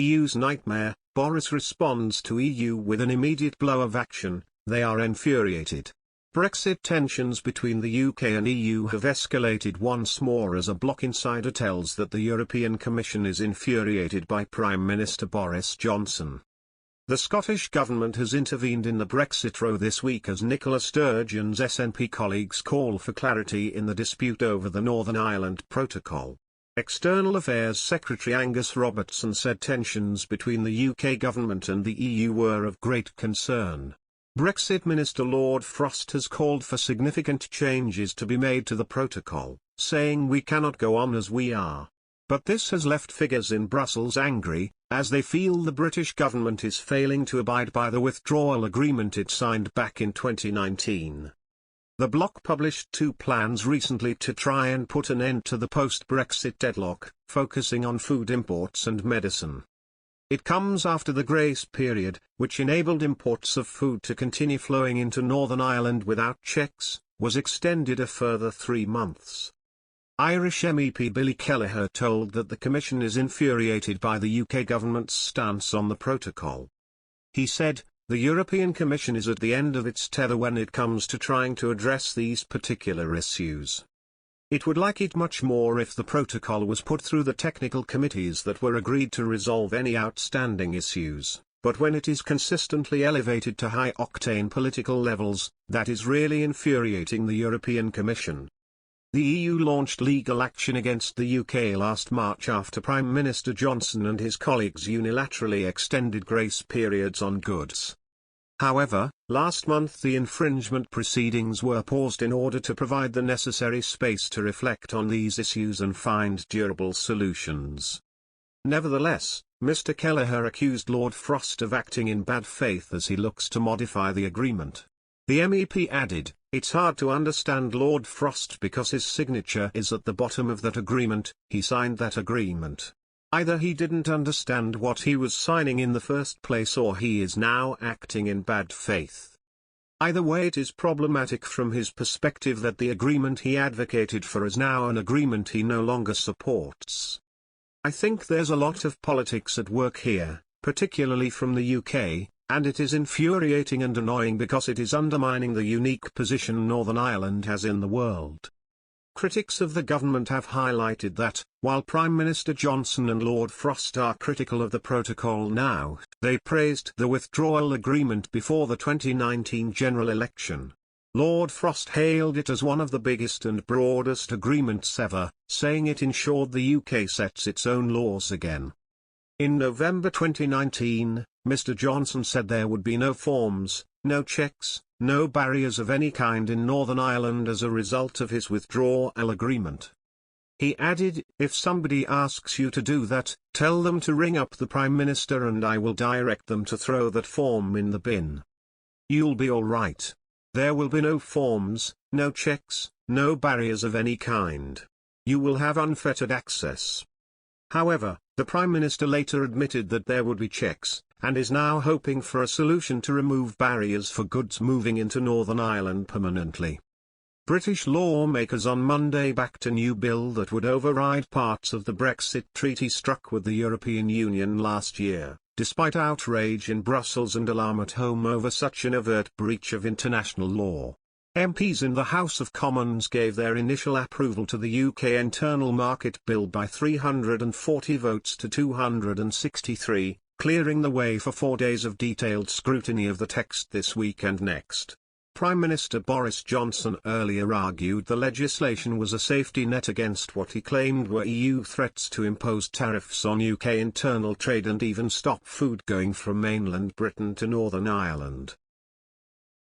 EU's nightmare, Boris responds to EU with an immediate blow of action, they are infuriated. Brexit tensions between the UK and EU have escalated once more as a bloc insider tells that the European Commission is infuriated by Prime Minister Boris Johnson. The Scottish Government has intervened in the Brexit row this week as Nicola Sturgeon's SNP colleagues call for clarity in the dispute over the Northern Ireland Protocol. External Affairs Secretary Angus Robertson said tensions between the UK government and the EU were of great concern. Brexit Minister Lord Frost has called for significant changes to be made to the protocol, saying we cannot go on as we are. But this has left figures in Brussels angry, as they feel the British government is failing to abide by the withdrawal agreement it signed back in 2019. The bloc published two plans recently to try and put an end to the post-Brexit deadlock, focusing on food imports and medicine. It comes after the grace period, which enabled imports of food to continue flowing into Northern Ireland without checks, was extended a further 3 months. Irish MEP Billy Kelleher told that the Commission is infuriated by the UK government's stance on the protocol. He said, "The European Commission is at the end of its tether when it comes to trying to address these particular issues. It would like it much more if the protocol was put through the technical committees that were agreed to resolve any outstanding issues, but when it is consistently elevated to high-octane political levels, that is really infuriating the European Commission." The EU launched legal action against the UK last March after Prime Minister Johnson and his colleagues unilaterally extended grace periods on goods. However, last month the infringement proceedings were paused in order to provide the necessary space to reflect on these issues and find durable solutions. Nevertheless, Mr. Kelleher accused Lord Frost of acting in bad faith as he looks to modify the agreement. The MEP added, "It's hard to understand Lord Frost because his signature is at the bottom of that agreement, he signed that agreement. Either he didn't understand what he was signing in the first place or he is now acting in bad faith. Either way it is problematic from his perspective that the agreement he advocated for is now an agreement he no longer supports. I think there's a lot of politics at work here, particularly from the UK, and it is infuriating and annoying because it is undermining the unique position Northern Ireland has in the world." Critics of the government have highlighted that, while Prime Minister Johnson and Lord Frost are critical of the protocol now, they praised the withdrawal agreement before the 2019 general election. Lord Frost hailed it as one of the biggest and broadest agreements ever, saying it ensured the UK sets its own laws again. In November 2019, Mr. Johnson said there would be no forms, no checks, no barriers of any kind in Northern Ireland as a result of his withdrawal agreement. He added, "If somebody asks you to do that, tell them to ring up the Prime Minister and I will direct them to throw that form in the bin. You'll be all right. There will be no forms, no checks, no barriers of any kind. You will have unfettered access." However, the Prime Minister later admitted that there would be checks, and is now hoping for a solution to remove barriers for goods moving into Northern Ireland permanently. British lawmakers on Monday backed a new bill that would override parts of the Brexit treaty struck with the European Union last year, despite outrage in Brussels and alarm at home over such an overt breach of international law. MPs in the House of Commons gave their initial approval to the UK Internal Market Bill by 340 votes to 263, clearing the way for 4 days of detailed scrutiny of the text this week and next. Prime Minister Boris Johnson earlier argued the legislation was a safety net against what he claimed were EU threats to impose tariffs on UK internal trade and even stop food going from mainland Britain to Northern Ireland.